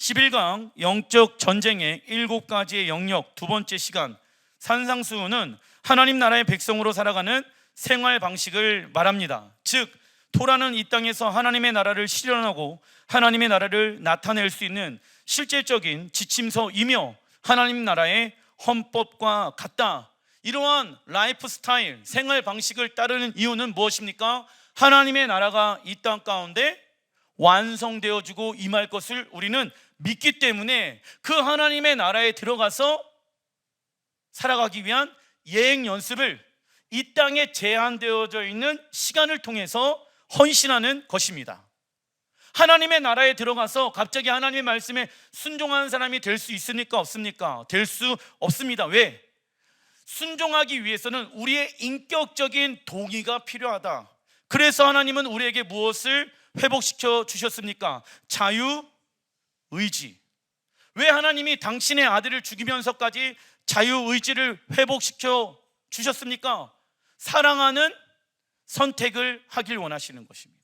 11강 영적 전쟁의 7가지의 영역 두 번째 시간, 산상수훈은 하나님 나라의 백성으로 살아가는 생활 방식을 말합니다. 즉 토라는 이 땅에서 하나님의 나라를 실현하고 하나님의 나라를 나타낼 수 있는 실질적인 지침서이며 하나님 나라의 헌법과 같다. 이러한 라이프 스타일, 생활 방식을 따르는 이유는 무엇입니까? 하나님의 나라가 이 땅 가운데 완성되어지고 임할 것을 우리는 믿기 때문에 그 하나님의 나라에 들어가서 살아가기 위한 예행 연습을 이 땅에 제한되어져 있는 시간을 통해서 헌신하는 것입니다. 하나님의 나라에 들어가서 갑자기 하나님의 말씀에 순종하는 사람이 될 수 있습니까? 없습니까? 될 수 없습니다. 왜? 순종하기 위해서는 우리의 인격적인 동의가 필요하다. 그래서 하나님은 우리에게 무엇을 회복시켜 주셨습니까? 자유의지. 왜 하나님이 당신의 아들을 죽이면서까지 자유의지를 회복시켜 주셨습니까? 사랑하는 선택을 하길 원하시는 것입니다.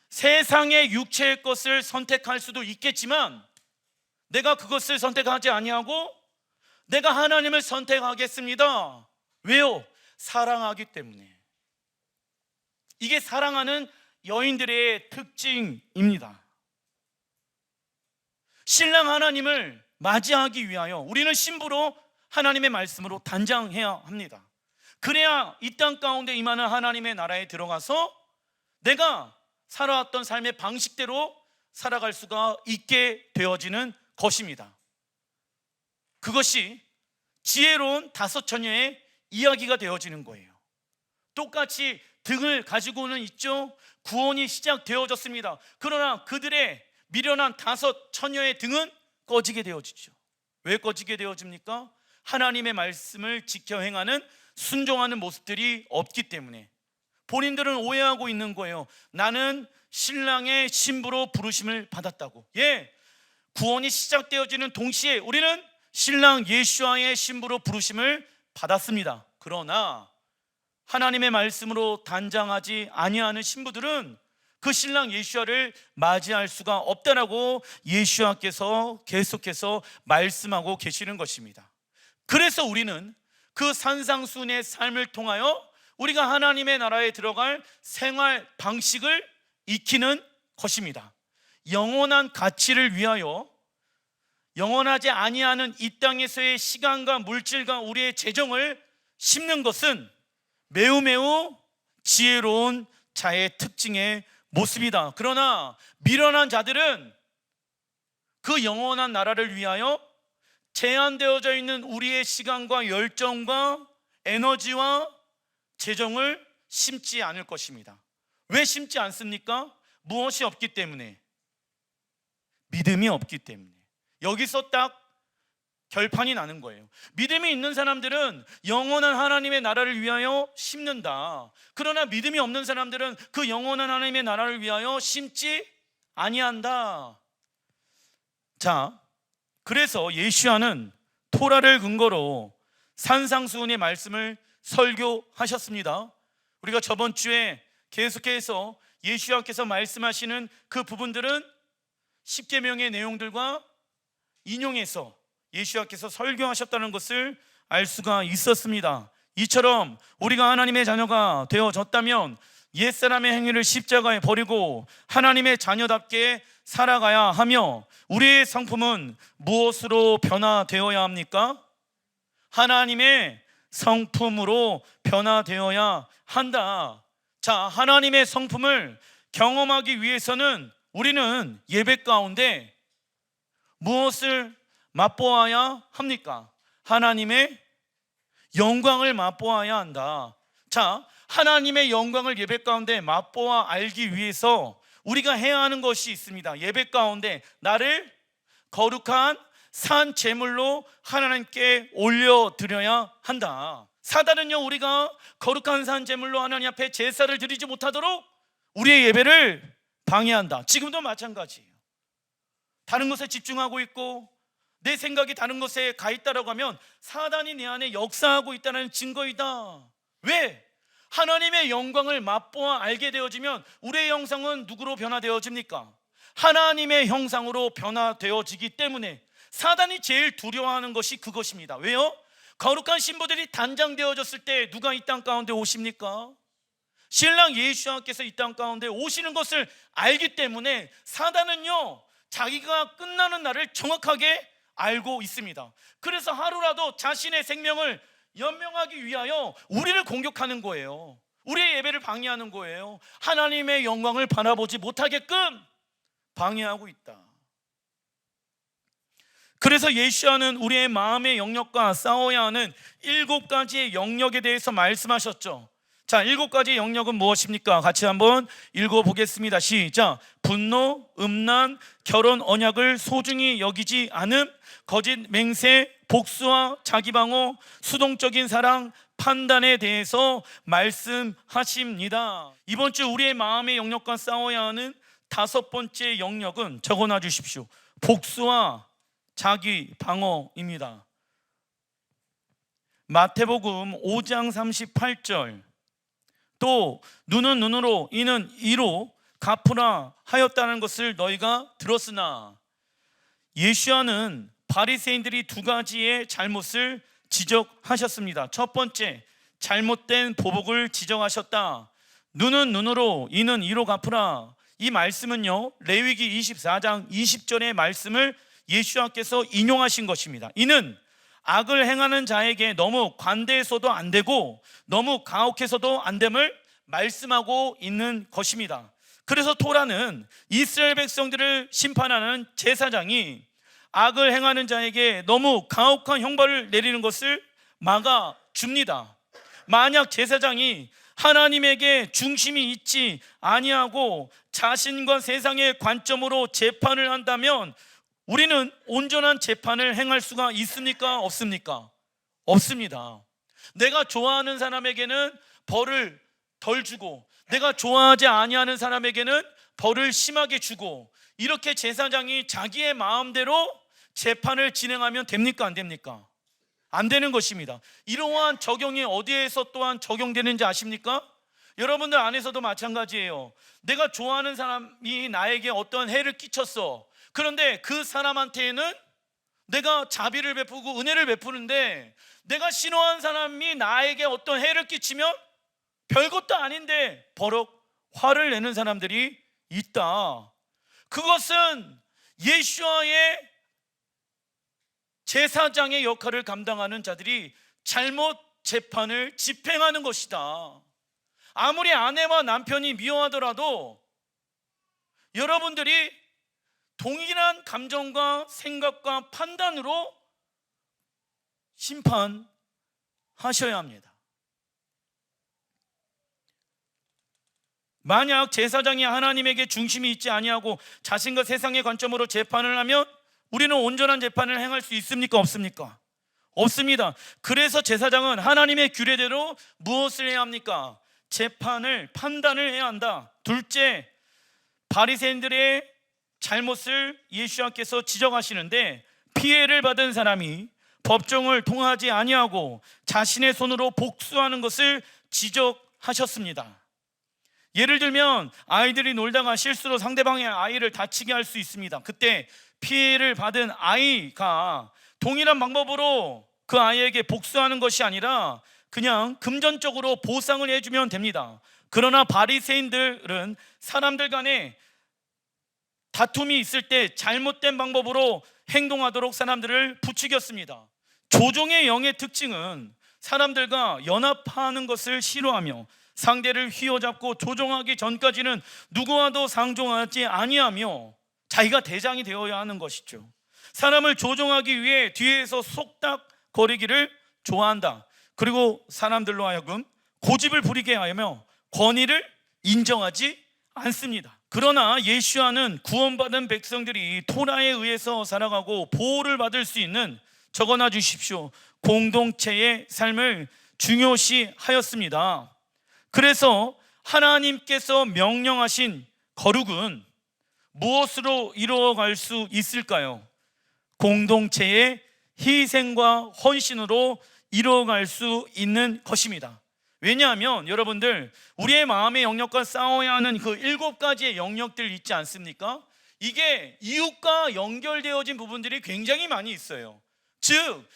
세상의 육체의 것을 선택할 수도 있겠지만 내가 그것을 선택하지 아니하고 내가 하나님을 선택하겠습니다. 왜요? 사랑하기 때문에. 이게 사랑하는 여인들의 특징입니다. 신랑 하나님을 맞이하기 위하여 우리는 신부로 하나님의 말씀으로 단장해야 합니다. 그래야 이 땅 가운데 임하는 하나님의 나라에 들어가서 내가 살아왔던 삶의 방식대로 살아갈 수가 있게 되어지는 것입니다. 그것이 지혜로운 5 처녀의 이야기가 되어지는 거예요. 똑같이 등을 가지고는 있죠. 구원이 시작되어졌습니다. 그러나 그들의 미련한 5 처녀의 등은 꺼지게 되어지죠. 왜 꺼지게 되어집니까? 하나님의 말씀을 지켜 행하는 순종하는 모습들이 없기 때문에. 본인들은 오해하고 있는 거예요. 나는 신랑의 신부로 부르심을 받았다고. 구원이 시작되어지는 동시에 우리는 신랑 예수와의 신부로 부르심을 받았습니다. 그러나 하나님의 말씀으로 단장하지 아니하는 신부들은 그 신랑 예수와를 맞이할 수가 없다라고 예수와께서 계속해서 말씀하고 계시는 것입니다. 그래서 우리는 그 산상수훈의 삶을 통하여 우리가 하나님의 나라에 들어갈 생활 방식을 익히는 것입니다. 영원한 가치를 위하여 영원하지 아니하는 이 땅에서의 시간과 물질과 우리의 재정을 심는 것은 매우 지혜로운 자의 특징의 모습이다. 그러나 미련한 자들은 그 영원한 나라를 위하여 제한되어져 있는 우리의 시간과 열정과 에너지와 재정을 심지 않을 것입니다. 왜 심지 않습니까? 무엇이 없기 때문에? 믿음이 없기 때문에. 여기서 딱 결판이 나는 거예요. 믿음이 있는 사람들은 영원한 하나님의 나라를 위하여 심는다. 그러나 믿음이 없는 사람들은 그 영원한 하나님의 나라를 위하여 심지 아니한다. 자, 그래서 예수야는 토라를 근거로 산상수훈의 말씀을 설교하셨습니다. 우리가 저번 주에 계속해서 예수야께서 말씀하시는 그 부분들은 십계명의 내용들과 인용해서 예수야께서 설교하셨다는 것을 알 수가 있었습니다. 이처럼 우리가 하나님의 자녀가 되어졌다면 옛사람의 행위를 십자가에 버리고 하나님의 자녀답게 살아가야 하며 우리의 성품은 무엇으로 변화되어야 합니까? 하나님의 성품으로 변화되어야 한다. 자, 하나님의 성품을 경험하기 위해서는 우리는 예배 가운데 무엇을 맛보아야 합니까? 하나님의 영광을 맛보아야 한다. 자, 하나님의 영광을 예배 가운데 맛보아 알기 위해서 우리가 해야 하는 것이 있습니다. 예배 가운데 나를 거룩한 산 제물로 하나님께 올려드려야 한다. 사단은요, 우리가 거룩한 산 제물로 하나님 앞에 제사를 드리지 못하도록 우리의 예배를 방해한다. 지금도 마찬가지예요. 다른 것에 집중하고 있고 내 생각이 다른 것에 가 있다라고 하면 사단이 내 안에 역사하고 있다는 증거이다. 왜? 하나님의 영광을 맛보아 알게 되어지면 우리의 영성은 누구로 변화되어집니까? 하나님의 형상으로 변화되어지기 때문에 사단이 제일 두려워하는 것이 그것입니다. 왜요? 거룩한 신부들이 단장되어졌을 때 누가 이 땅 가운데 오십니까? 신랑 예수님께서 이 땅 가운데 오시는 것을 알기 때문에 사단은요, 자기가 끝나는 날을 정확하게 알고 있습니다. 그래서 하루라도 자신의 생명을 연명하기 위하여 우리를 공격하는 거예요. 우리의 예배를 방해하는 거예요. 하나님의 영광을 바라보지 못하게끔 방해하고 있다. 그래서 예수와는 우리의 마음의 영역과 싸워야 하는 7가지의 영역에 대해서 말씀하셨죠. 자, 7가지의 영역은 무엇입니까? 같이 한번 읽어보겠습니다. 시작. 분노, 음란, 결혼 언약을 소중히 여기지 않음, 거짓 맹세, 복수와 자기방어, 수동적인 사랑, 판단에 대해서 말씀하십니다. 이번 주 우리의 마음의 영역과 싸워야 하는 5번째 영역은 적어놔 주십시오. 복수와 자기 방어입니다. 마태복음 5장 38절, 또 눈은 눈으로 이는 이로 갚으라 하였다는 것을 너희가 들었으나, 예수와는 바리새인들이 2가지의 잘못을 지적하셨습니다. 첫 번째, 잘못된 보복을 지적하셨다. 눈은 눈으로 이는 이로 갚으라. 이 말씀은요, 레위기 24장 20절의 말씀을 예수님께서 인용하신 것입니다. 이는 악을 행하는 자에게 너무 관대해서도 안 되고 너무 가혹해서도 안 됨을 말씀하고 있는 것입니다. 그래서 토라는 이스라엘 백성들을 심판하는 제사장이 악을 행하는 자에게 너무 가혹한 형벌을 내리는 것을 막아줍니다. 만약 제사장이 하나님에게 중심이 있지 아니하고 자신과 세상의 관점으로 재판을 한다면 우리는 온전한 재판을 행할 수가 있습니까? 없습니까? 없습니다. 내가 좋아하는 사람에게는 벌을 덜 주고 내가 좋아하지 아니하는 사람에게는 벌을 심하게 주고, 이렇게 제사장이 자기의 마음대로 재판을 진행하면 됩니까? 안 됩니까? 안 되는 것입니다. 이러한 적용이 어디에서 또한 적용되는지 아십니까? 여러분들 안에서도 마찬가지예요. 내가 좋아하는 사람이 나에게 어떤 해를 끼쳤어. 그런데 그 사람한테는 내가 자비를 베푸고 은혜를 베푸는데, 내가 싫어하는 사람이 나에게 어떤 해를 끼치면 별것도 아닌데 버럭 화를 내는 사람들이 있다. 그것은 예수와의 제사장의 역할을 감당하는 자들이 잘못 재판을 집행하는 것이다. 아무리 아내와 남편이 미워하더라도 여러분들이 동일한 감정과 생각과 판단으로 심판하셔야 합니다. 만약 제사장이 하나님에게 중심이 있지 아니하고 자신과 세상의 관점으로 재판을 하면 우리는 온전한 재판을 행할 수 있습니까? 없습니까? 없습니다. 그래서 제사장은 하나님의 규례대로 무엇을 해야 합니까? 재판을, 판단을 해야 한다. 둘째, 바리새인들의 잘못을 예수님께서 지적하시는데, 피해를 받은 사람이 법정을 통하지 아니하고 자신의 손으로 복수하는 것을 지적하셨습니다. 예를 들면 아이들이 놀다가 실수로 상대방의 아이를 다치게 할 수 있습니다. 그때 피해를 받은 아이가 동일한 방법으로 그 아이에게 복수하는 것이 아니라 그냥 금전적으로 보상을 해주면 됩니다. 그러나 바리새인들은 사람들 간에 다툼이 있을 때 잘못된 방법으로 행동하도록 사람들을 부추겼습니다. 조종의 영의 특징은 사람들과 연합하는 것을 싫어하며 상대를 휘어잡고 조종하기 전까지는 누구와도 상종하지 아니하며 자기가 대장이 되어야 하는 것이죠. 사람을 조종하기 위해 뒤에서 속닥거리기를 좋아한다. 그리고 사람들로 하여금 고집을 부리게 하며 권위를 인정하지 않습니다. 그러나 예수와는 구원받은 백성들이 토라에 의해서 살아가고 보호를 받을 수 있는, 적어놔 주십시오, 공동체의 삶을 중요시 하였습니다. 그래서 하나님께서 명령하신 거룩은 무엇으로 이루어갈 수 있을까요? 공동체의 희생과 헌신으로 이루어갈 수 있는 것입니다. 왜냐하면 여러분들, 우리의 마음의 영역과 싸워야 하는 그 7가지의 영역들 있지 않습니까? 이게 이웃과 연결되어진 부분들이 굉장히 많이 있어요. 즉,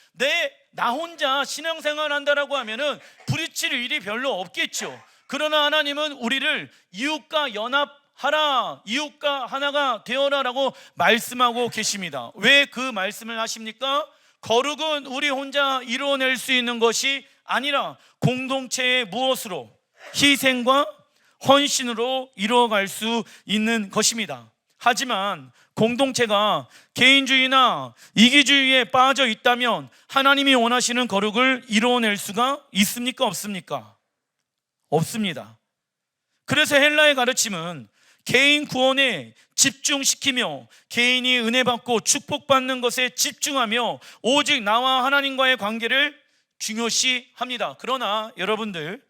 나 혼자 신앙생활 한다라고 하면은 부딪힐 일이 별로 없겠죠. 그러나 하나님은 우리를 이웃과 연합하라, 이웃과 하나가 되어라라고 말씀하고 계십니다. 왜 그 말씀을 하십니까? 거룩은 우리 혼자 이루어낼 수 있는 것이 아니라 공동체의 무엇으로? 희생과 헌신으로 이루어갈 수 있는 것입니다. 하지만 공동체가 개인주의나 이기주의에 빠져 있다면 하나님이 원하시는 거룩을 이루어낼 수가 있습니까? 없습니까? 없습니다. 그래서 헬라의 가르침은 개인 구원에 집중시키며 개인이 은혜 받고 축복받는 것에 집중하며 오직 나와 하나님과의 관계를 중요시합니다. 그러나 여러분들,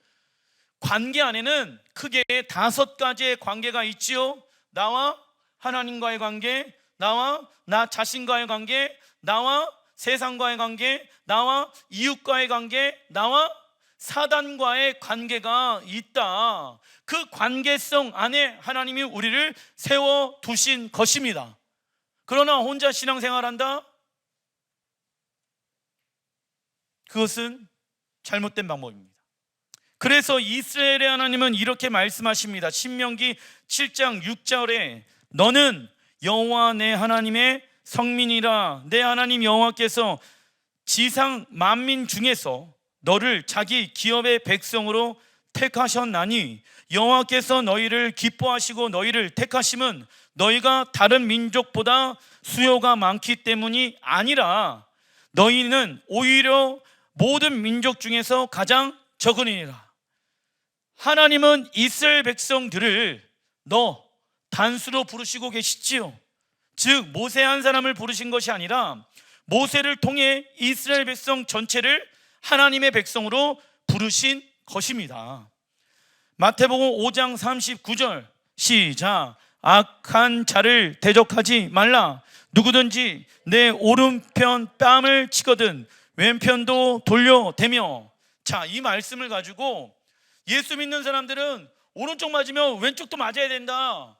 관계 안에는 크게 5가지의 관계가 있지요. 나와 하나님과의 관계, 나와 나 자신과의 관계, 나와 세상과의 관계, 나와 이웃과의 관계, 나와 사단과의 관계가 있다. 그 관계성 안에 하나님이 우리를 세워두신 것입니다. 그러나 혼자 신앙생활한다? 그것은 잘못된 방법입니다. 그래서 이스라엘의 하나님은 이렇게 말씀하십니다. 신명기 7장 6절에 너는 여호와 내 하나님의 성민이라. 내 하나님 여호와께서 지상 만민 중에서 너를 자기 기업의 백성으로 택하셨나니 여호와께서 너희를 기뻐하시고 너희를 택하심은 너희가 다른 민족보다 수요가 많기 때문이 아니라 너희는 오히려 모든 민족 중에서 가장 적으니라. 하나님은 이스라엘 백성들을 너 단수로 부르시고 계시지요. 즉 모세 한 사람을 부르신 것이 아니라 모세를 통해 이스라엘 백성 전체를 하나님의 백성으로 부르신 것입니다. 마태복음 5장 39절 시작. 악한 자를 대적하지 말라. 누구든지 내 오른편 뺨을 치거든 왼편도 돌려대며. 자, 이 말씀을 가지고 예수 믿는 사람들은 오른쪽 맞으면 왼쪽도 맞아야 된다.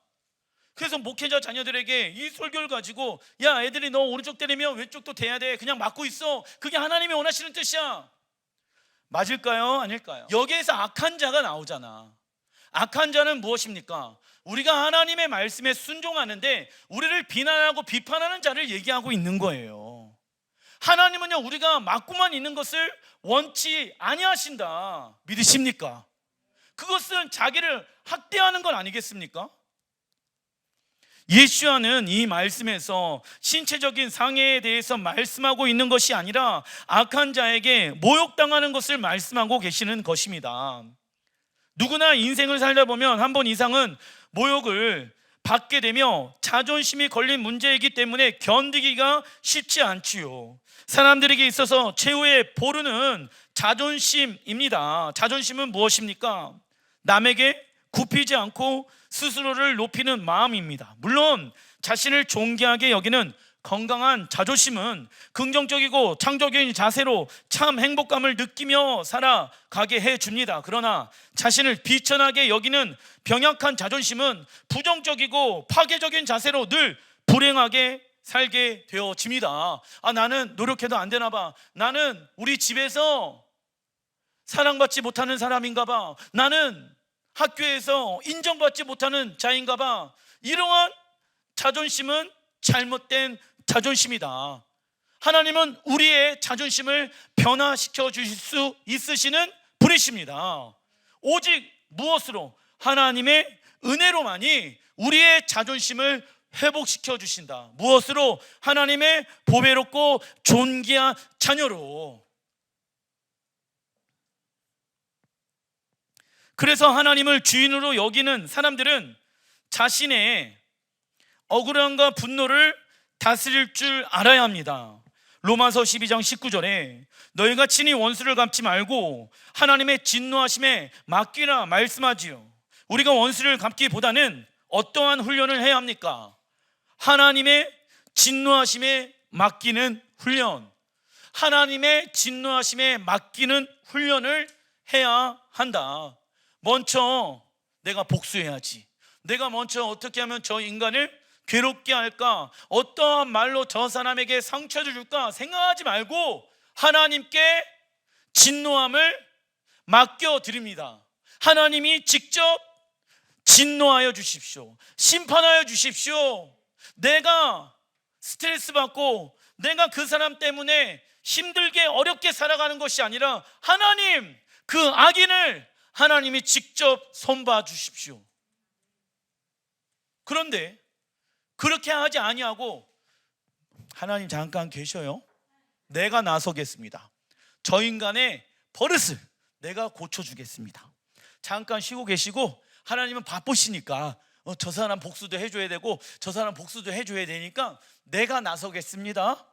그래서 목회자 자녀들에게 이 설교를 가지고 야, 애들이 너 오른쪽 때리면 왼쪽도 대야 돼. 그냥 맞고 있어. 그게 하나님이 원하시는 뜻이야. 맞을까요? 아닐까요? 여기에서 악한 자가 나오잖아. 악한 자는 무엇입니까? 우리가 하나님의 말씀에 순종하는데 우리를 비난하고 비판하는 자를 얘기하고 있는 거예요. 하나님은요, 우리가 맞고만 있는 것을 원치 아니하신다. 믿으십니까? 그것은 자기를 학대하는 건 아니겠습니까? 예수와는 이 말씀에서 신체적인 상해에 대해서 말씀하고 있는 것이 아니라 악한 자에게 모욕당하는 것을 말씀하고 계시는 것입니다. 누구나 인생을 살다 보면 한 번 이상은 모욕을 받게 되며 자존심이 걸린 문제이기 때문에 견디기가 쉽지 않지요. 사람들에게 있어서 최후의 보루는 자존심입니다. 자존심은 무엇입니까? 남에게 굽히지 않고 스스로를 높이는 마음입니다. 물론 자신을 존귀하게 여기는 건강한 자존심은 긍정적이고 창조적인 자세로 참 행복감을 느끼며 살아가게 해줍니다. 그러나 자신을 비천하게 여기는 병약한 자존심은 부정적이고 파괴적인 자세로 늘 불행하게 살게 되어집니다. 나는 노력해도 안 되나 봐. 나는 우리 집에서 사랑받지 못하는 사람인가 봐. 나는 학교에서 인정받지 못하는 자인가 봐. 이러한 자존심은 잘못된 자존심이다. 하나님은 우리의 자존심을 변화시켜 주실 수 있으시는 분이십니다. 오직 무엇으로? 하나님의 은혜로만이 우리의 자존심을 회복시켜 주신다. 무엇으로? 하나님의 보배롭고 존귀한 자녀로. 그래서 하나님을 주인으로 여기는 사람들은 자신의 억울함과 분노를 다스릴 줄 알아야 합니다. 로마서 12장 19절에 너희가 친히 원수를 갚지 말고 하나님의 진노하심에 맡기라 말씀하지요. 우리가 원수를 갚기보다는 어떠한 훈련을 해야 합니까? 하나님의 진노하심에 맡기는 훈련. 하나님의 진노하심에 맡기는 훈련을 해야 한다. 먼저 내가 복수해야지. 내가 먼저 어떻게 하면 저 인간을 괴롭게 할까? 어떠한 말로 저 사람에게 상처를 줄까? 생각하지 말고 하나님께 진노함을 맡겨드립니다. 하나님이 직접 진노하여 주십시오. 심판하여 주십시오. 내가 스트레스 받고 내가 그 사람 때문에 힘들게 어렵게 살아가는 것이 아니라 하나님, 그 악인을 하나님이 직접 손봐 주십시오. 그런데 그렇게 하지 아니하고 하나님 잠깐 계셔요. 내가 나서겠습니다. 저 인간의 버릇을 내가 고쳐주겠습니다. 잠깐 쉬고 계시고 하나님은 바쁘시니까 저 사람 복수도 해줘야 되고 저 사람 복수도 해줘야 되니까 내가 나서겠습니다.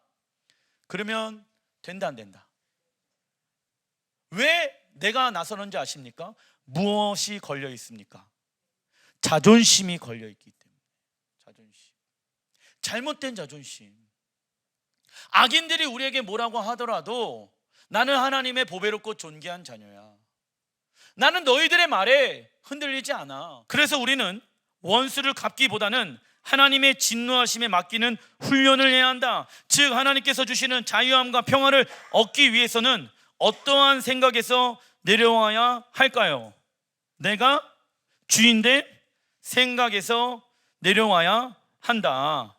그러면 된다 안 된다? 왜 내가 나서는지 아십니까? 무엇이 걸려 있습니까? 자존심이 걸려 있기 때문에. 자존심, 잘못된 자존심. 악인들이 우리에게 뭐라고 하더라도 나는 하나님의 보배롭고 존귀한 자녀야. 나는 너희들의 말에 흔들리지 않아. 그래서 우리는 원수를 갚기보다는 하나님의 진노하심에 맡기는 훈련을 해야 한다. 즉 하나님께서 주시는 자유함과 평화를 얻기 위해서는 어떠한 생각에서 내려와야 할까요? 내가 주인된 생각에서 내려와야 한다.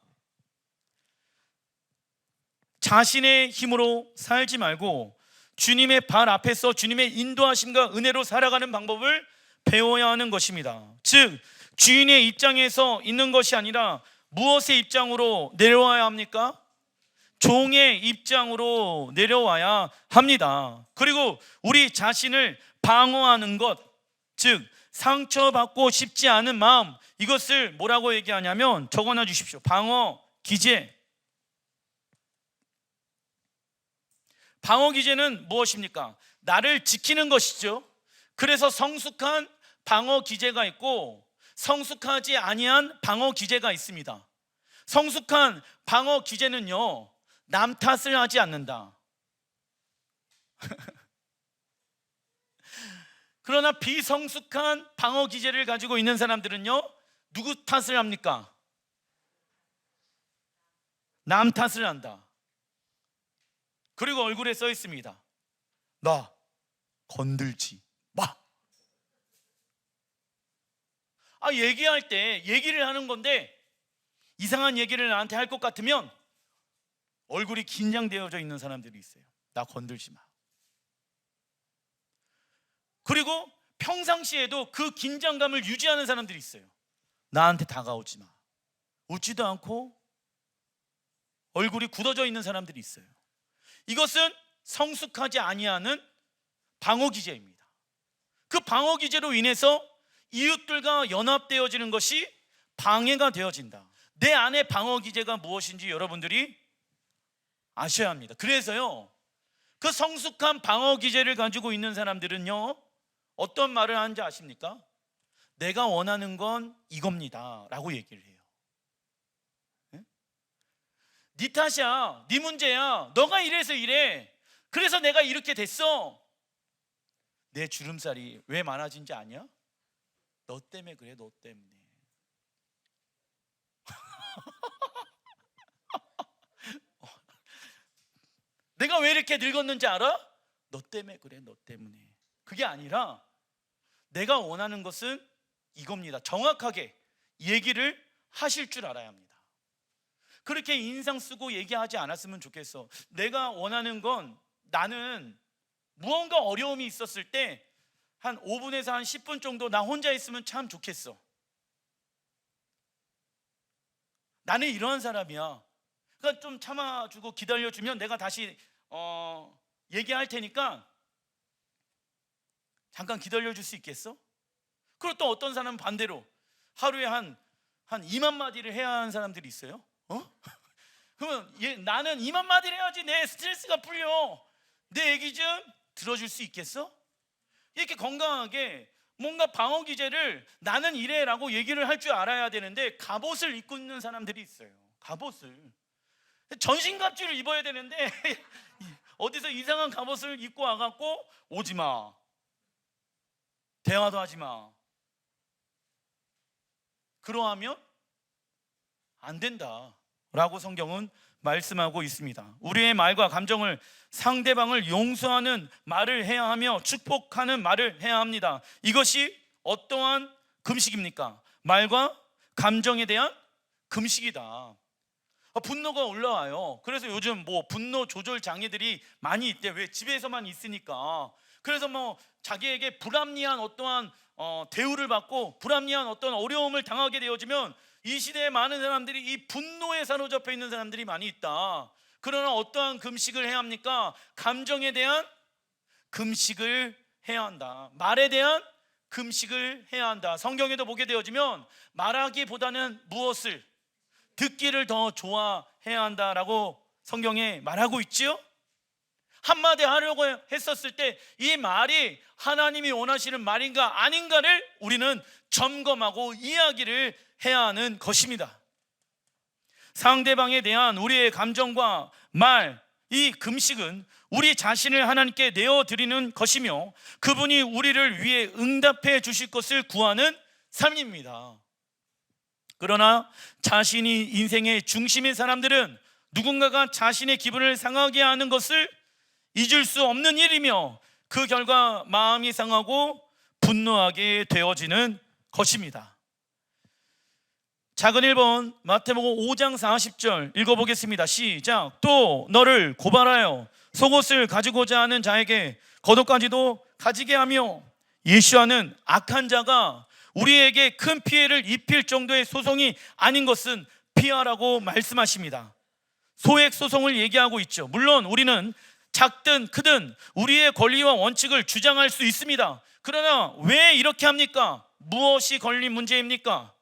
자신의 힘으로 살지 말고 주님의 발 앞에서 주님의 인도하심과 은혜로 살아가는 방법을 배워야 하는 것입니다. 즉 주인의 입장에서 있는 것이 아니라 무엇의 입장으로 내려와야 합니까? 종의 입장으로 내려와야 합니다. 그리고 우리 자신을 방어하는 것, 즉 상처받고 싶지 않은 마음, 이것을 뭐라고 얘기하냐면 적어놔 주십시오. 방어 기제. 방어 기제는 무엇입니까? 나를 지키는 것이죠. 그래서 성숙한 방어 기제가 있고 성숙하지 아니한 방어 기제가 있습니다. 성숙한 방어 기제는요, 남 탓을 하지 않는다. 그러나 비성숙한 방어 기제를 가지고 있는 사람들은요, 누구 탓을 합니까? 남 탓을 한다. 그리고 얼굴에 써 있습니다. 나 건들지 마. 얘기할 때 얘기를 하는 건데 이상한 얘기를 나한테 할 것 같으면 얼굴이 긴장되어져 있는 사람들이 있어요. 나 건들지 마. 그리고 평상시에도 그 긴장감을 유지하는 사람들이 있어요. 나한테 다가오지 마. 웃지도 않고 얼굴이 굳어져 있는 사람들이 있어요. 이것은 성숙하지 아니하는 방어 기제입니다. 그 방어 기제로 인해서 이웃들과 연합되어지는 것이 방해가 되어진다. 내 안에 방어 기제가 무엇인지 여러분들이 아셔야 합니다. 그래서요, 그 성숙한 방어 기제를 가지고 있는 사람들은요, 어떤 말을 하는지 아십니까? 내가 원하는 건 이겁니다 라고 얘기를 해요. 네 탓이야, 네 문제야, 너가 이래서 이래, 그래서 내가 이렇게 됐어. 내 주름살이 왜 많아진지 아냐? 너 때문에 그래, 너 때문에. 내가 왜 이렇게 늙었는지 알아? 너 때문에 그래, 너 때문에. 그게 아니라 내가 원하는 것은 이겁니다. 정확하게 얘기를 하실 줄 알아야 합니다. 그렇게 인상 쓰고 얘기하지 않았으면 좋겠어. 내가 원하는 건, 나는 무언가 어려움이 있었을 때 한 5분에서 한 10분 정도 나 혼자 있으면 참 좋겠어. 나는 이러한 사람이야. 그러니까 좀 참아주고 기다려주면 내가 다시 얘기할 테니까 잠깐 기다려줄 수 있겠어? 그리고 또 어떤 사람은 반대로 하루에 한 2만 마디를 해야 하는 사람들이 있어요. 그러면 나는 2만 마디를 해야지 내 스트레스가 풀려. 내 얘기 좀 들어줄 수 있겠어? 이렇게 건강하게 뭔가 방어 기제를 나는 이래라고 얘기를 할 줄 알아야 되는데 갑옷을 입고 있는 사람들이 있어요. 갑옷을. 전신갑주를 입어야 되는데 어디서 이상한 갑옷을 입고 와갖고 오지 마, 대화도 하지 마. 그러하면 안 된다라고 성경은 말씀하고 있습니다. 우리의 말과 감정을 상대방을 용서하는 말을 해야 하며 축복하는 말을 해야 합니다. 이것이 어떠한 금식입니까? 말과 감정에 대한 금식이다. 분노가 올라와요. 그래서 요즘 분노 조절 장애들이 많이 있대. 왜? 집에서만 있으니까. 그래서 자기에게 불합리한 어떠한 대우를 받고 불합리한 어떤 어려움을 당하게 되어지면 이 시대에 많은 사람들이 이 분노에 사로잡혀 있는 사람들이 많이 있다. 그러나 어떠한 금식을 해야 합니까? 감정에 대한 금식을 해야 한다. 말에 대한 금식을 해야 한다. 성경에도 보게 되어지면 말하기보다는 무엇을? 듣기를 더 좋아해야 한다라고 성경에 말하고 있지요. 한마디 하려고 했었을 때 이 말이 하나님이 원하시는 말인가 아닌가를 우리는 점검하고 이야기를 해야 하는 것입니다. 상대방에 대한 우리의 감정과 말, 이 금식은 우리 자신을 하나님께 내어드리는 것이며 그분이 우리를 위해 응답해 주실 것을 구하는 삶입니다. 그러나 자신이 인생의 중심인 사람들은 누군가가 자신의 기분을 상하게 하는 것을 잊을 수 없는 일이며 그 결과 마음이 상하고 분노하게 되어지는 것입니다. 작은 1번 마태복음 5장 40절 읽어보겠습니다. 시작. 또 너를 고발하여 속옷을 가지고자 하는 자에게 겉옷까지도 가지게 하며. 예수와는 악한 자가 우리에게 큰 피해를 입힐 정도의 소송이 아닌 것은 피하라고 말씀하십니다. 소액 소송을 얘기하고 있죠. 물론 우리는 작든 크든 우리의 권리와 원칙을 주장할 수 있습니다. 그러나 왜 이렇게 합니까? 무엇이 걸린 문제입니까?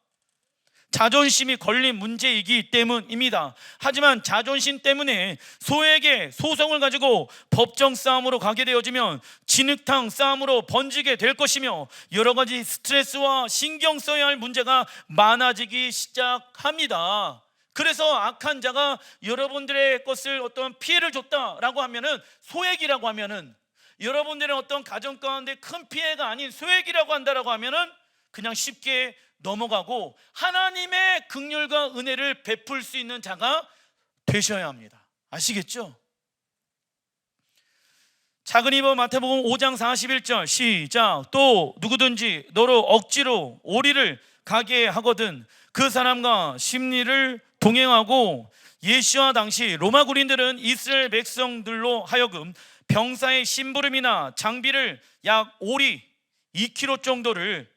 자존심이 걸린 문제이기 때문입니다. 하지만 자존심 때문에 소액의 소송을 가지고 법정 싸움으로 가게 되어지면 진흙탕 싸움으로 번지게 될 것이며 여러 가지 스트레스와 신경 써야 할 문제가 많아지기 시작합니다. 그래서 악한 자가 여러분들의 것을 어떤 피해를 줬다라고 하면은, 소액이라고 하면은, 여러분들의 어떤 가정 가운데 큰 피해가 아닌 소액이라고 한다라고 하면은 그냥 쉽게 넘어가고 하나님의 긍휼과 은혜를 베풀 수 있는 자가 되셔야 합니다. 아시겠죠? 작은 2번 마태복음 5장 41절 시작. 또 누구든지 너로 억지로 오리를 가게 하거든 그 사람과 심리를 동행하고. 예수와 당시 로마 군인들은 이스라엘 백성들로 하여금 병사의 심부름이나 장비를 약 오리 2kg 정도를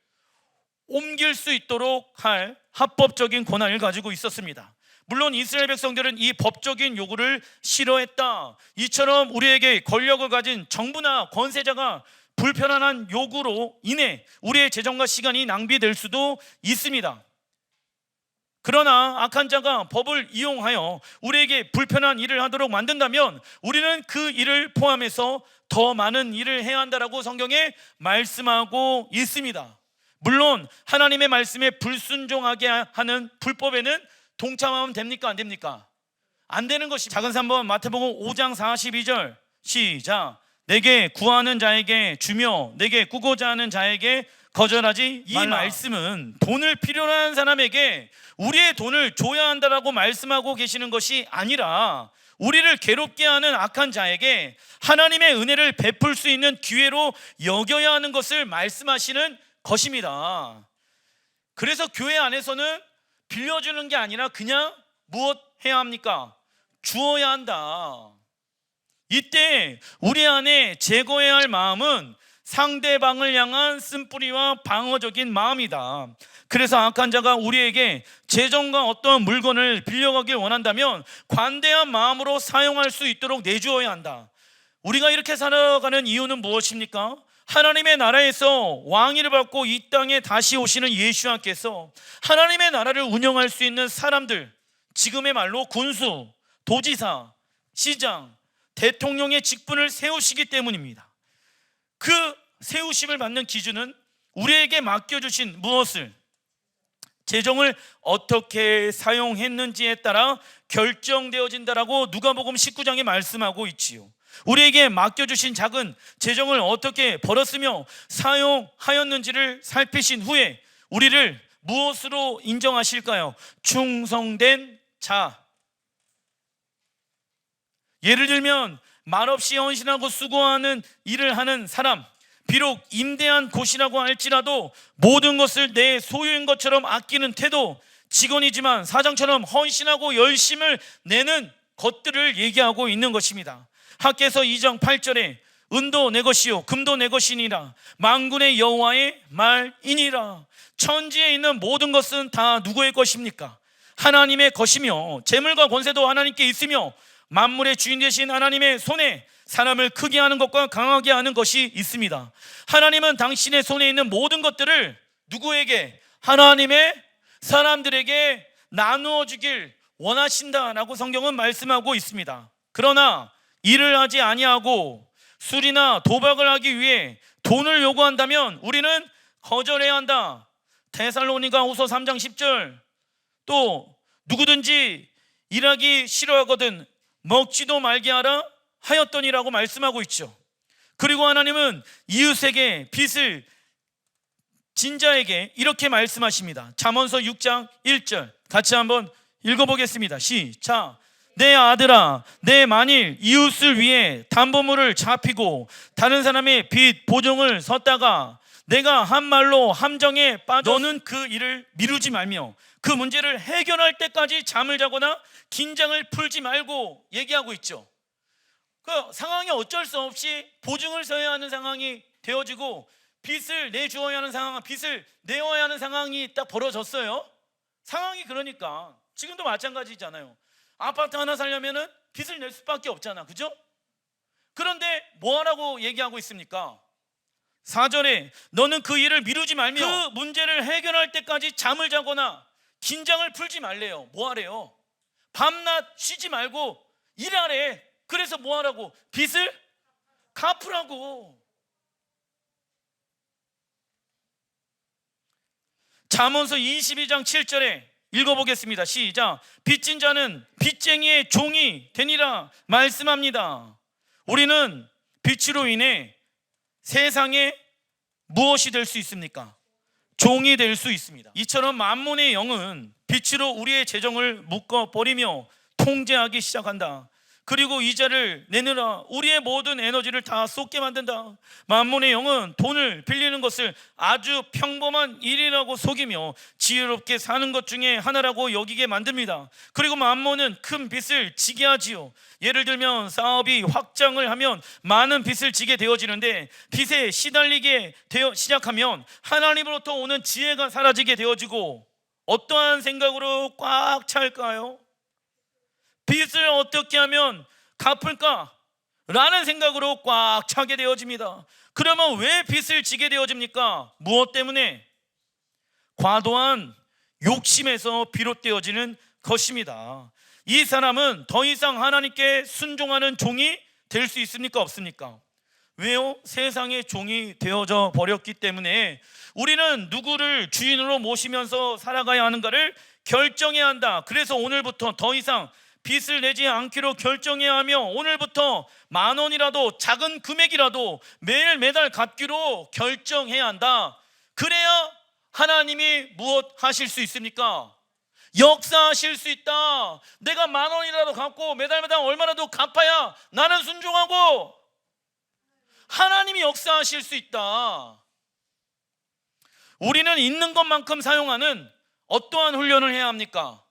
옮길 수 있도록 할 합법적인 권한을 가지고 있었습니다. 물론 이스라엘 백성들은 이 법적인 요구를 싫어했다. 이처럼 우리에게 권력을 가진 정부나 권세자가 불편한 요구로 인해 우리의 재정과 시간이 낭비될 수도 있습니다. 그러나 악한 자가 법을 이용하여 우리에게 불편한 일을 하도록 만든다면 우리는 그 일을 포함해서 더 많은 일을 해야 한다라고 성경에 말씀하고 있습니다. 물론 하나님의 말씀에 불순종하게 하는 불법에는 동참하면 됩니까? 안 됩니까? 안 되는 것이. 작은 3번 마태복음 5장 42절 시작. 내게 구하는 자에게 주며 내게 꾸고자 하는 자에게 거절하지 말라. 이 말씀은 돈을 필요로 하는 사람에게 우리의 돈을 줘야 한다라고 말씀하고 계시는 것이 아니라 우리를 괴롭게 하는 악한 자에게 하나님의 은혜를 베풀 수 있는 기회로 여겨야 하는 것을 말씀하시는 것입니다. 그래서 교회 안에서는 빌려주는 게 아니라 그냥 무엇 해야 합니까? 주어야 한다. 이때 우리 안에 제거해야 할 마음은 상대방을 향한 쓴뿌리와 방어적인 마음이다. 그래서 악한 자가 우리에게 재정과 어떤 물건을 빌려가길 원한다면 관대한 마음으로 사용할 수 있도록 내주어야 한다. 우리가 이렇게 살아가는 이유는 무엇입니까? 하나님의 나라에서 왕위를 받고 이 땅에 다시 오시는 예수님께서 하나님의 나라를 운영할 수 있는 사람들, 지금의 말로 군수, 도지사, 시장, 대통령의 직분을 세우시기 때문입니다. 그 세우심을 받는 기준은 우리에게 맡겨주신 무엇을, 재정을 어떻게 사용했는지에 따라 결정되어진다라고 누가복음 19장에 말씀하고 있지요. 우리에게 맡겨주신 작은 재정을 어떻게 벌었으며 사용하였는지를 살피신 후에 우리를 무엇으로 인정하실까요? 충성된 자. 예를 들면 말없이 헌신하고 수고하는 일을 하는 사람, 비록 임대한 곳이라고 할지라도 모든 것을 내 소유인 것처럼 아끼는 태도, 직원이지만 사장처럼 헌신하고 열심을 내는 것들을 얘기하고 있는 것입니다. 학개서 2장 8절에 은도 내 것이요 금도 내 것이니라, 만군의 여호와의 말이니라. 천지에 있는 모든 것은 다 누구의 것입니까? 하나님의 것이며, 재물과 권세도 하나님께 있으며, 만물의 주인 되신 하나님의 손에 사람을 크게 하는 것과 강하게 하는 것이 있습니다. 하나님은 당신의 손에 있는 모든 것들을 누구에게? 하나님의 사람들에게 나누어 주길 원하신다라고 성경은 말씀하고 있습니다. 그러나 일을 하지 아니하고 술이나 도박을 하기 위해 돈을 요구한다면 우리는 거절해야 한다. 데살로니가후서 3장 10절. 또 누구든지 일하기 싫어하거든 먹지도 말게 하라 하였더니라고 말씀하고 있죠. 그리고 하나님은 이웃에게 빚을 진 자에게 이렇게 말씀하십니다. 잠언서 6장 1절 같이 한번 읽어보겠습니다. 시작. 내 아들아, 내 만일 이웃을 위해 담보물을 잡히고 다른 사람의 빚 보증을 섰다가 내가 한 말로 함정에 빠져 너는 그 일을 미루지 말며 그 문제를 해결할 때까지 잠을 자거나 긴장을 풀지 말고 얘기하고 있죠. 그 상황이 어쩔 수 없이 보증을 서야 하는 상황이 되어지고 빚을 내주어야 하는 상황, 빚을 내어야 하는 상황이 딱 벌어졌어요. 상황이 그러니까 지금도 마찬가지잖아요. 아파트 하나 살려면은 빚을 낼 수밖에 없잖아, 그죠? 그런데 뭐 하라고 얘기하고 있습니까? 4절에 너는 그 일을 미루지 말며 그 문제를 해결할 때까지 잠을 자거나 긴장을 풀지 말래요. 뭐 하래요? 밤낮 쉬지 말고 일하래. 그래서 뭐 하라고? 빚을 갚으라고. 잠언서 22장 7절에 읽어보겠습니다. 시작. 빚진 자는 빚쟁이의 종이 되니라 말씀합니다. 우리는 빚으로 인해 세상에 무엇이 될 수 있습니까? 종이 될 수 있습니다. 이처럼 만몬의 영은 빚으로 우리의 재정을 묶어버리며 통제하기 시작한다. 그리고 이자를 내느라 우리의 모든 에너지를 다 쏟게 만든다. 만몬의 영은 돈을 빌리는 것을 아주 평범한 일이라고 속이며 지혜롭게 사는 것 중에 하나라고 여기게 만듭니다. 그리고 만몬은 큰 빚을 지게 하지요. 예를 들면 사업이 확장을 하면 많은 빚을 지게 되어지는데 빚에 시달리게 시작하면 하나님으로부터 오는 지혜가 사라지게 되어지고 어떠한 생각으로 꽉 찰까요? 빚을 어떻게 하면 갚을까? 라는 생각으로 꽉 차게 되어집니다. 그러면 왜 빚을 지게 되어집니까? 무엇 때문에? 과도한 욕심에서 비롯되어지는 것입니다. 이 사람은 더 이상 하나님께 순종하는 종이 될 수 있습니까? 없습니까? 왜요? 세상의 종이 되어져 버렸기 때문에 우리는 누구를 주인으로 모시면서 살아가야 하는가를 결정해야 한다. 그래서 오늘부터 더 이상 빚을 내지 않기로 결정해야 하며 오늘부터 10,000원이라도 작은 금액이라도 매달 갚기로 결정해야 한다. 그래야 하나님이 무엇 하실 수 있습니까? 역사하실 수 있다. 내가 10,000원이라도 갚고 매달 얼마라도 갚아야 나는 순종하고 하나님이 역사하실 수 있다. 우리는 있는 것만큼 사용하는 어떠한 훈련을 해야 합니까?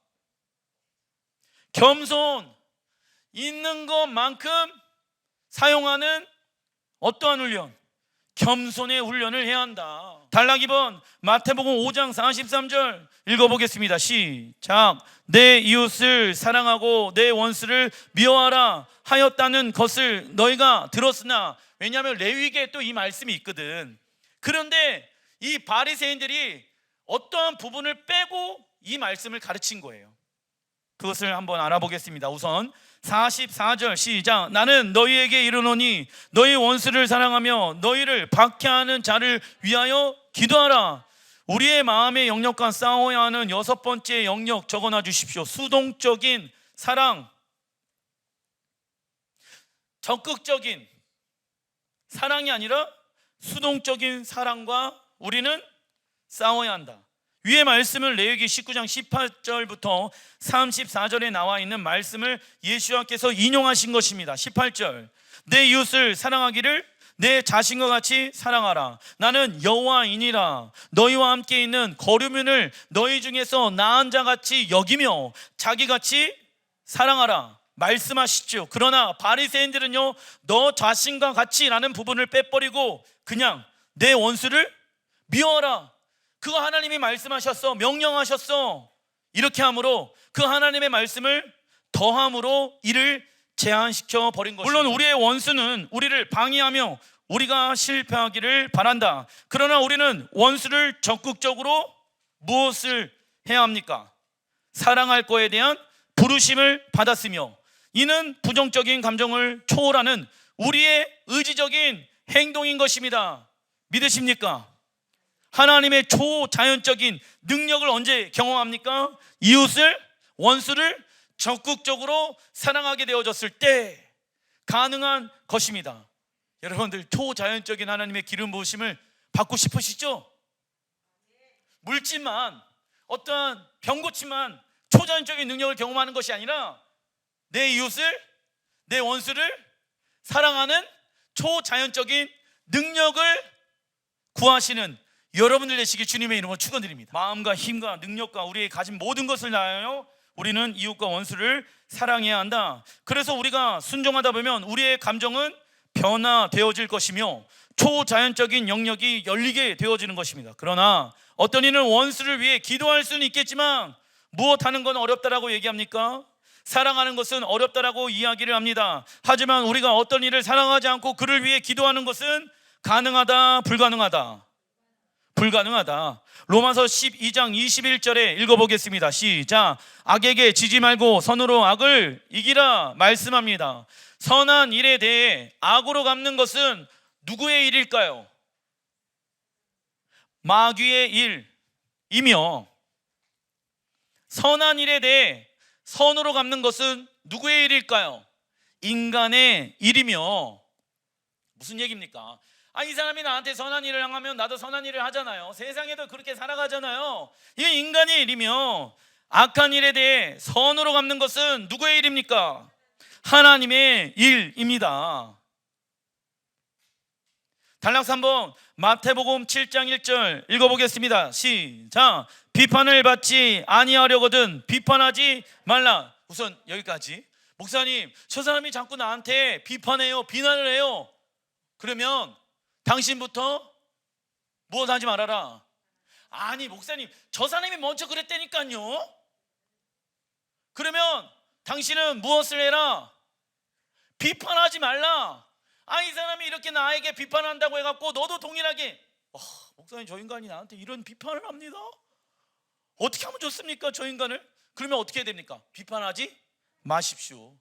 겸손, 있는 것만큼 사용하는 어떠한 훈련? 겸손의 훈련을 해야 한다. 단락 2번 마태복음 5장 43절 읽어보겠습니다. 시작. 내 이웃을 사랑하고 내 원수를 미워하라 하였다는 것을 너희가 들었으나, 왜냐하면 레위기에 또 이 말씀이 있거든. 그런데 이 바리새인들이 어떠한 부분을 빼고 이 말씀을 가르친 거예요. 그것을 한번 알아보겠습니다. 우선 44절 시작. 나는 너희에게 이르노니 너희 원수를 사랑하며 너희를 박해하는 자를 위하여 기도하라. 우리의 마음의 영역과 싸워야 하는 6번째 영역 적어놔 주십시오. 수동적인 사랑, 적극적인 사랑이 아니라 수동적인 사랑과 우리는 싸워야 한다. 위의 말씀을 레위기 19장 18절부터 34절에 나와 있는 말씀을 예수님께서 인용하신 것입니다. 18절, 내 이웃을 사랑하기를 내 자신과 같이 사랑하라. 나는 여호와이니라. 너희와 함께 있는 거류민을 너희 중에서 나은 자같이 여기며 자기같이 사랑하라 말씀하시죠. 그러나 바리새인들은요, 너 자신과 같이라는 부분을 빼버리고 그냥 내 원수를 미워하라, 그거 하나님이 말씀하셨어, 명령하셨어, 이렇게 함으로 그 하나님의 말씀을 더함으로 이를 제한시켜 버린 것입니다. 물론 우리의 원수는 우리를 방해하며 우리가 실패하기를 바란다. 그러나 우리는 원수를 적극적으로 무엇을 해야 합니까? 사랑할 거에 대한 부르심을 받았으며, 이는 부정적인 감정을 초월하는 우리의 의지적인 행동인 것입니다. 믿으십니까? 하나님의 초자연적인 능력을 언제 경험합니까? 이웃을, 원수를 적극적으로 사랑하게 되어졌을 때 가능한 것입니다. 여러분들, 초자연적인 하나님의 기름 부으심을 받고 싶으시죠? 물질만, 어떠한 병고침만 초자연적인 능력을 경험하는 것이 아니라 내 이웃을, 내 원수를 사랑하는 초자연적인 능력을 구하시는 여러분들 되시기 주님의 이름으로 축원드립니다. 마음과 힘과 능력과 우리의 가진 모든 것을 다하여 우리는 이웃과 원수를 사랑해야 한다. 그래서 우리가 순종하다 보면 우리의 감정은 변화되어질 것이며 초자연적인 영역이 열리게 되어지는 것입니다. 그러나 어떤 이는 원수를 위해 기도할 수는 있겠지만 무엇하는 건 어렵다라고 얘기합니까? 사랑하는 것은 어렵다라고 이야기를 합니다. 하지만 우리가 어떤 일을 사랑하지 않고 그를 위해 기도하는 것은 가능하다, 불가능하다? 불가능하다. 로마서 12장 21절에 읽어보겠습니다. 시작. 악에게 지지 말고 선으로 악을 이기라 말씀합니다. 선한 일에 대해 악으로 갚는 것은 누구의 일일까요? 마귀의 일이며, 선한 일에 대해 선으로 갚는 것은 누구의 일일까요? 인간의 일이며. 무슨 얘기입니까? 이 사람이 나한테 선한 일을 행하면 나도 선한 일을 하잖아요. 세상에도 그렇게 살아가잖아요. 이게 인간의 일이며, 악한 일에 대해 선으로 갚는 것은 누구의 일입니까? 하나님의 일입니다. 단락서 한번 마태복음 7장 1절 읽어보겠습니다. 시작. 비판을 받지 아니하려거든 비판하지 말라. 우선 여기까지. 목사님, 저 사람이 자꾸 나한테 비판해요, 비난을 해요. 그러면 당신부터 무엇 하지 말아라. 아니 목사님, 저 사람이 먼저 그랬다니까요. 그러면 당신은 무엇을 해라? 비판하지 말라. 이 사람이 이렇게 나에게 비판한다고 해갖고 너도 동일하게 목사님, 저 인간이 나한테 이런 비판을 합니다. 어떻게 하면 좋습니까, 저 인간을? 그러면 어떻게 해야 됩니까? 비판하지 마십시오.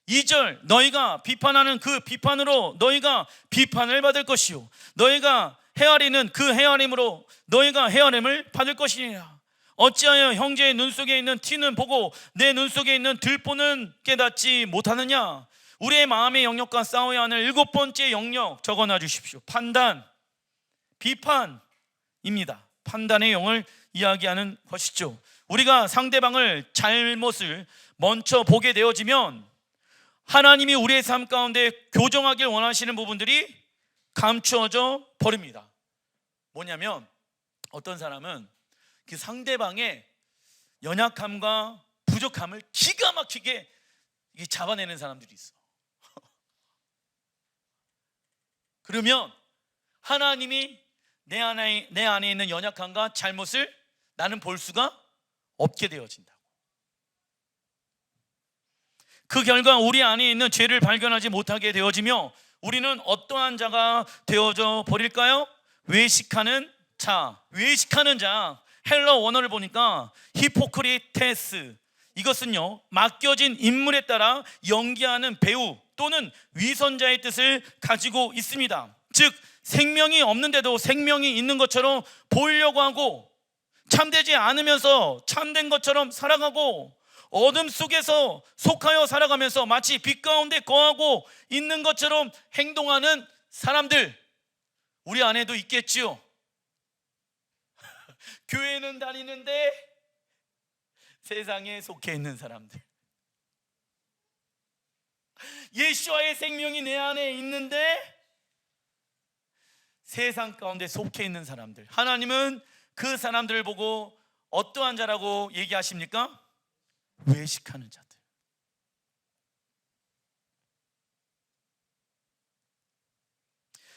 2절, 너희가 비판하는 그 비판으로 너희가 비판을 받을 것이요 너희가 헤아리는 그 헤아림으로 너희가 헤아림을 받을 것이니라. 어찌하여 형제의 눈 속에 있는 티는 보고 내 눈 속에 있는 들보는 깨닫지 못하느냐. 우리의 마음의 영역과 싸워야 하는 7번째 영역 적어놔 주십시오. 판단, 비판입니다. 판단의 영을 이야기하는 것이죠. 우리가 상대방을 잘못을 먼저 보게 되어지면 하나님이 우리의 삶 가운데 교정하길 원하시는 부분들이 감추어져 버립니다. 뭐냐면, 어떤 사람은 그 상대방의 연약함과 부족함을 기가 막히게 잡아내는 사람들이 있어. 그러면 하나님이 내 안에 있는 연약함과 잘못을 나는 볼 수가 없게 되어진다고. 그 결과 우리 안에 있는 죄를 발견하지 못하게 되어지며 우리는 어떠한 자가 되어져 버릴까요? 외식하는 자. 외식하는 자, 헬러 원어를 보니까 히포크리테스, 이것은요 맡겨진 인물에 따라 연기하는 배우 또는 위선자의 뜻을 가지고 있습니다. 즉 생명이 없는데도 생명이 있는 것처럼 보이려고 하고, 참되지 않으면서 참된 것처럼 살아가고, 어둠 속에서 속하여 살아가면서 마치 빛 가운데 거하고 있는 것처럼 행동하는 사람들, 우리 안에도 있겠지요. 교회는 다니는데 세상에 속해 있는 사람들, 예수와의 생명이 내 안에 있는데 세상 가운데 속해 있는 사람들, 하나님은 그 사람들을 보고 어떠한 자라고 얘기하십니까? 외식하는 자들.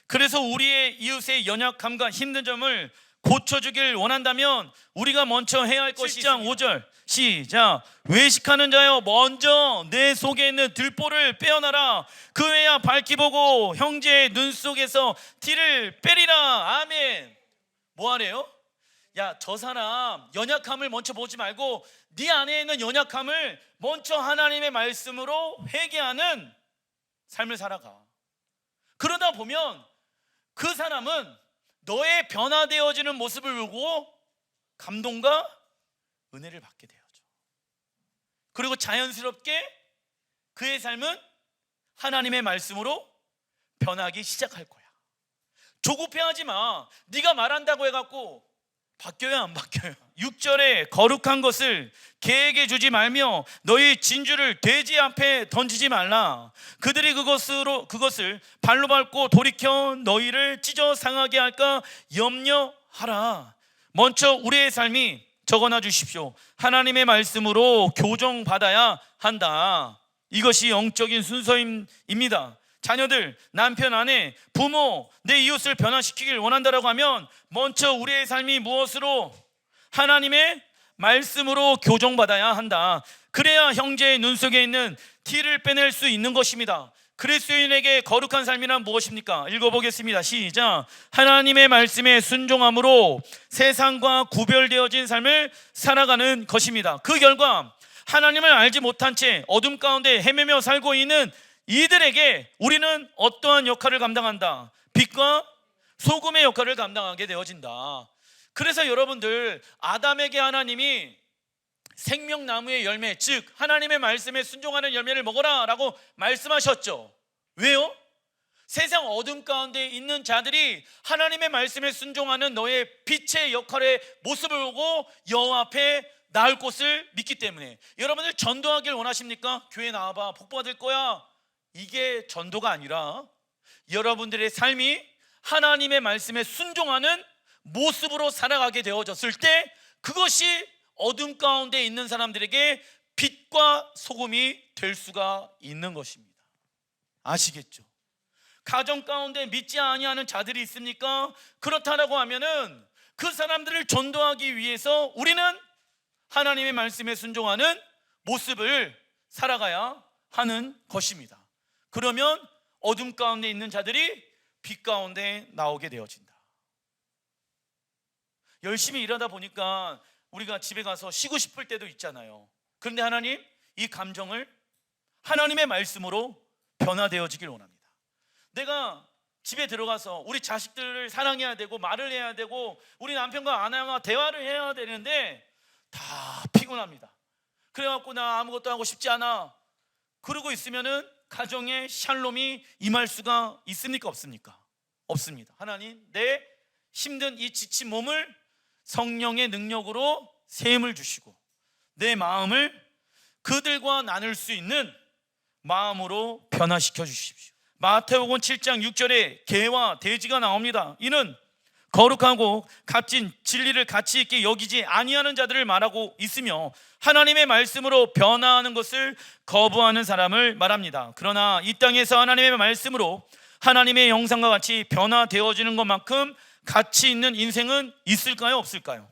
그래서 우리의 이웃의 연약함과 힘든 점을 고쳐주길 원한다면 우리가 먼저 해야 할 것이 7장 5절 시작. 외식하는 자여, 먼저 내 속에 있는 들보를 빼어나라. 그 외야 밝히 보고 형제의 눈 속에서 티를 빼리라. 아멘. 뭐하래요? 야, 저 사람 연약함을 먼저 보지 말고 네 안에 있는 연약함을 먼저 하나님의 말씀으로 회개하는 삶을 살아가. 그러다 보면 그 사람은 너의 변화되어지는 모습을 보고 감동과 은혜를 받게 되어져. 그리고 자연스럽게 그의 삶은 하나님의 말씀으로 변하기 시작할 거야. 조급해하지 마. 네가 말한다고 해갖고 바뀌어야 안 바뀌어요. 6절에 거룩한 것을 개에게 주지 말며 너희 진주를 돼지 앞에 던지지 말라. 그들이 그것을 발로 밟고 돌이켜 너희를 찢어 상하게 할까 염려하라. 먼저 우리의 삶이, 적어놔 주십시오, 하나님의 말씀으로 교정받아야 한다. 이것이 영적인 순서입니다. 자녀들, 남편, 아내, 부모, 내 이웃을 변화시키길 원한다라고 하면 먼저 우리의 삶이 무엇으로? 하나님의 말씀으로 교정받아야 한다. 그래야 형제의 눈 속에 있는 티를 빼낼 수 있는 것입니다. 그리스도인에게 거룩한 삶이란 무엇입니까? 읽어보겠습니다. 시작. 하나님의 말씀에 순종함으로 세상과 구별되어진 삶을 살아가는 것입니다. 그 결과 하나님을 알지 못한 채 어둠 가운데 헤매며 살고 있는 이들에게 우리는 어떠한 역할을 감당한다? 빛과 소금의 역할을 감당하게 되어진다. 그래서 여러분들, 아담에게 하나님이 생명나무의 열매, 즉 하나님의 말씀에 순종하는 열매를 먹어라 라고 말씀하셨죠. 왜요? 세상 어둠 가운데 있는 자들이 하나님의 말씀에 순종하는 너의 빛의 역할의 모습을 보고 여호와 앞에 나을 곳을 믿기 때문에. 여러분들 전도하길 원하십니까? 교회 나와봐, 복 받을 거야. 이게 전도가 아니라 여러분들의 삶이 하나님의 말씀에 순종하는 모습으로 살아가게 되어졌을 때 그것이 어둠 가운데 있는 사람들에게 빛과 소금이 될 수가 있는 것입니다. 아시겠죠? 가정 가운데 믿지 아니하는 자들이 있습니까? 그렇다라고 하면은 그 사람들을 전도하기 위해서 우리는 하나님의 말씀에 순종하는 모습을 살아가야 하는 것입니다. 그러면 어둠 가운데 있는 자들이 빛 가운데 나오게 되어진다. 열심히 일하다 보니까 우리가 집에 가서 쉬고 싶을 때도 있잖아요. 그런데 하나님, 이 감정을 하나님의 말씀으로 변화되어지길 원합니다. 내가 집에 들어가서 우리 자식들을 사랑해야 되고 말을 해야 되고 우리 남편과 아내와 대화를 해야 되는데 다 피곤합니다. 그래갖고 나 아무것도 하고 싶지 않아. 그러고 있으면은 가정에 샬롬이 임할 수가 있습니까? 없습니까? 없습니다. 하나님, 내 힘든 이 지친 몸을 성령의 능력으로 셈을 주시고 내 마음을 그들과 나눌 수 있는 마음으로 변화시켜 주십시오. 마태복음 7장 6절에 개와 돼지가 나옵니다. 이는 거룩하고 값진 진리를 가치 있게 여기지 아니하는 자들을 말하고 있으며 하나님의 말씀으로 변화하는 것을 거부하는 사람을 말합니다. 그러나 이 땅에서 하나님의 말씀으로 하나님의 형상과 같이 변화되어지는 것만큼 가치 있는 인생은 있을까요? 없을까요?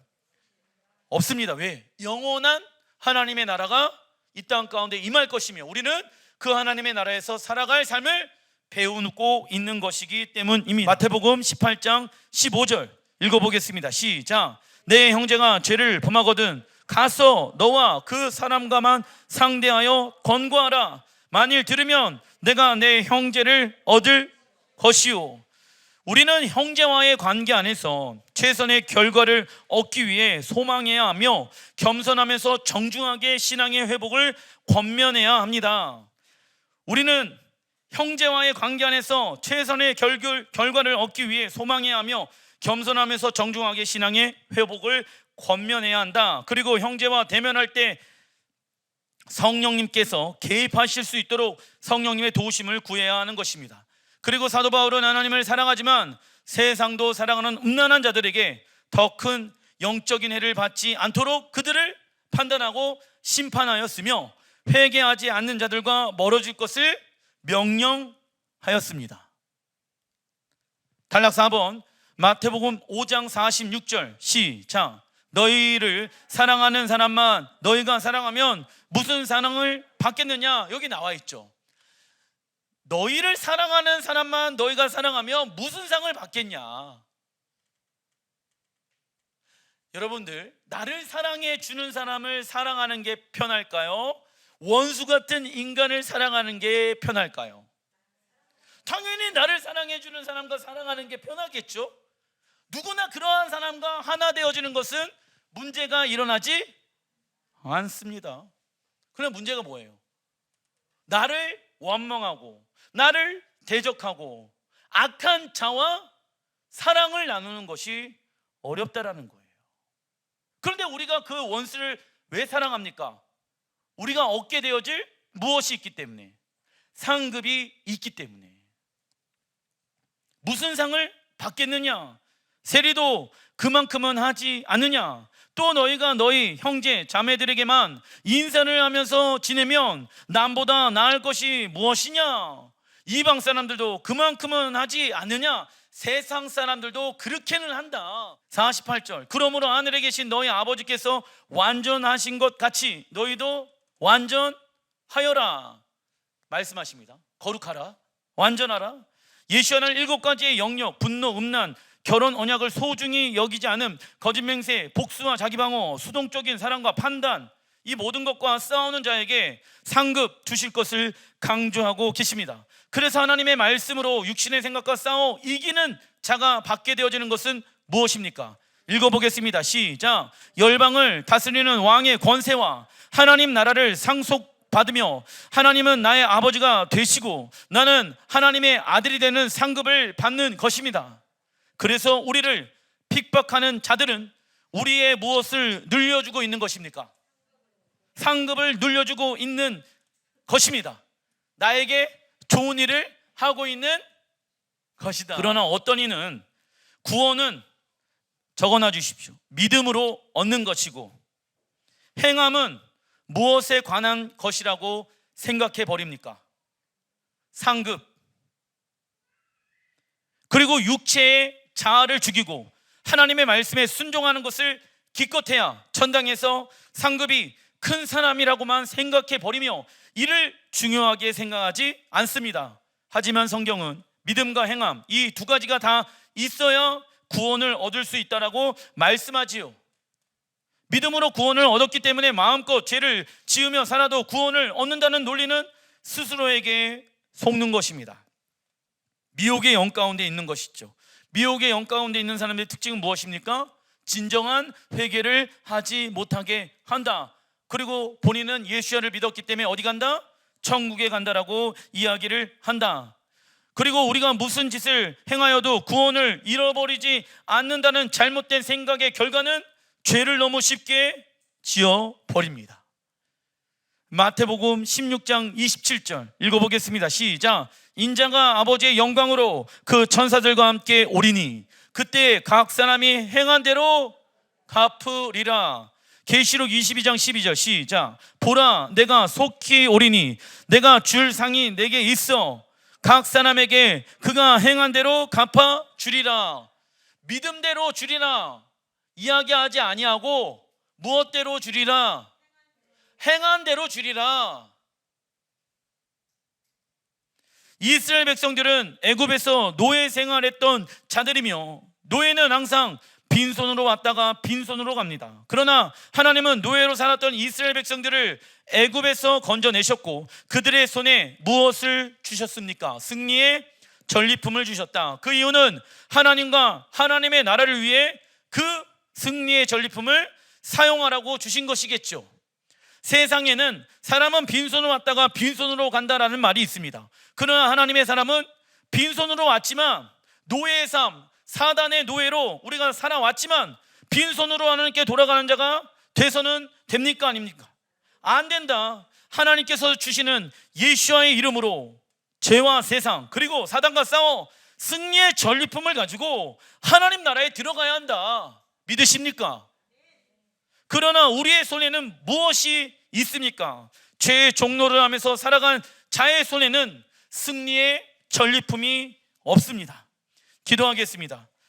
없습니다. 왜? 영원한 하나님의 나라가 이 땅 가운데 임할 것이며 우리는 그 하나님의 나라에서 살아갈 삶을 배우고 있는 것이기 때문입니다. 마태복음 18장 15절 읽어보겠습니다. 시작. 내 형제가 죄를 범하거든 가서 너와 그 사람과만 상대하여 권고하라. 만일 들으면 내가 내 형제를 얻을 것이요. 우리는 형제와의 관계 안에서 최선의 결과를 얻기 위해 소망해야 하며 겸손하면서 정중하게 신앙의 회복을 권면해야 합니다. 우리는 형제와의 관계 안에서 최선의 결과를 얻기 위해 소망해야 하며 겸손하면서 정중하게 신앙의 회복을 권면해야 한다. 그리고 형제와 대면할 때 성령님께서 개입하실 수 있도록 성령님의 도우심을 구해야 하는 것입니다. 그리고 사도 바울은 하나님을 사랑하지만 세상도 사랑하는 음란한 자들에게 더 큰 영적인 해를 받지 않도록 그들을 판단하고 심판하였으며 회개하지 않는 자들과 멀어질 것을 명령하였습니다. 단락 4번 마태복음 5장 46절 시작. 너희를 사랑하는 사람만 너희가 사랑하면 무슨 사랑을 받겠느냐? 여기 나와 있죠. 너희를 사랑하는 사람만 너희가 사랑하면 무슨 상을 받겠냐? 여러분들, 나를 사랑해 주는 사람을 사랑하는 게 편할까요? 원수 같은 인간을 사랑하는 게 편할까요? 당연히 나를 사랑해 주는 사람과 사랑하는 게 편하겠죠. 누구나 그러한 사람과 하나 되어지는 것은 문제가 일어나지 않습니다. 그럼 문제가 뭐예요? 나를 원망하고 나를 대적하고 악한 자와 사랑을 나누는 것이 어렵다라는 거예요. 그런데 우리가 그 원수를 왜 사랑합니까? 우리가 얻게 되어질 무엇이 있기 때문에, 상급이 있기 때문에. 무슨 상을 받겠느냐? 세리도 그만큼은 하지 않느냐? 또 너희가 너희 형제 자매들에게만 인사를 하면서 지내면 남보다 나을 것이 무엇이냐? 이방 사람들도 그만큼은 하지 않느냐? 세상 사람들도 그렇게는 한다. 48절 그러므로 하늘에 계신 너희 아버지께서 완전하신 것 같이 너희도 완전하여라 말씀하십니다. 거룩하라, 완전하라. 예시하는 7가지의 영역, 분노, 음란, 결혼 언약을 소중히 여기지 않음, 거짓 맹세, 복수와 자기방어, 수동적인 사랑과 판단, 이 모든 것과 싸우는 자에게 상급 주실 것을 강조하고 계십니다. 그래서 하나님의 말씀으로 육신의 생각과 싸워 이기는 자가 받게 되어지는 것은 무엇입니까? 읽어보겠습니다. 시작. 열방을 다스리는 왕의 권세와 하나님 나라를 상속받으며 하나님은 나의 아버지가 되시고 나는 하나님의 아들이 되는 상급을 받는 것입니다. 그래서 우리를 핍박하는 자들은 우리의 무엇을 늘려주고 있는 것입니까? 상급을 늘려주고 있는 것입니다. 나에게 좋은 일을 하고 있는 것이다. 그러나 어떤 이는 구원은 적어놔 주십시오. 믿음으로 얻는 것이고 행함은 무엇에 관한 것이라고 생각해 버립니까? 상급. 그리고 육체의 자아를 죽이고 하나님의 말씀에 순종하는 것을 기껏해야 천당에서 상급이 큰 사람이라고만 생각해 버리며 이를 중요하게 생각하지 않습니다. 하지만 성경은 믿음과 행함 이 두 가지가 다 있어야 구원을 얻을 수 있다라고 말씀하지요. 믿음으로 구원을 얻었기 때문에 마음껏 죄를 지으며 살아도 구원을 얻는다는 논리는 스스로에게 속는 것입니다. 미혹의 영 가운데 있는 것이죠. 미혹의 영 가운데 있는 사람의 특징은 무엇입니까? 진정한 회개를 하지 못하게 한다. 그리고 본인은 예수야를 믿었기 때문에 어디 간다? 천국에 간다라고 이야기를 한다. 그리고 우리가 무슨 짓을 행하여도 구원을 잃어버리지 않는다는 잘못된 생각의 결과는 죄를 너무 쉽게 지어버립니다. 마태복음 16장 27절 읽어보겠습니다. 시작. 인자가 아버지의 영광으로 그 천사들과 함께 오리니 그때 각 사람이 행한 대로 갚으리라. 계시록 22장 12절 시작. 보라 내가 속히 오리니 내가 줄 상이 내게 있어 각 사람에게 그가 행한 대로 갚아 주리라. 믿음대로 주리라 이야기하지 아니하고 무엇대로 주리라? 행한 대로 주리라. 이스라엘 백성들은 애굽에서 노예 생활했던 자들이며 노예는 항상 빈손으로 왔다가 빈손으로 갑니다. 그러나 하나님은 노예로 살았던 이스라엘 백성들을 애굽에서 건져내셨고 그들의 손에 무엇을 주셨습니까? 승리의 전리품을 주셨다. 그 이유는 하나님과 하나님의 나라를 위해 그 승리의 전리품을 사용하라고 주신 것이겠죠. 세상에는 사람은 빈손으로 왔다가 빈손으로 간다라는 말이 있습니다. 그러나 하나님의 사람은 빈손으로 왔지만 노예의 삶, 사단의 노예로 우리가 살아왔지만 빈손으로 하나님께 돌아가는 자가 돼서는 됩니까? 아닙니까? 안 된다. 하나님께서 주시는 예수와의 이름으로 죄와 세상 그리고 사단과 싸워 승리의 전리품을 가지고 하나님 나라에 들어가야 한다. 믿으십니까? 그러나 우리의 손에는 무엇이 있습니까? 죄의 종로를 하면서 살아간 자의 손에는 승리의 전리품이 없습니다. 기도하겠습니다.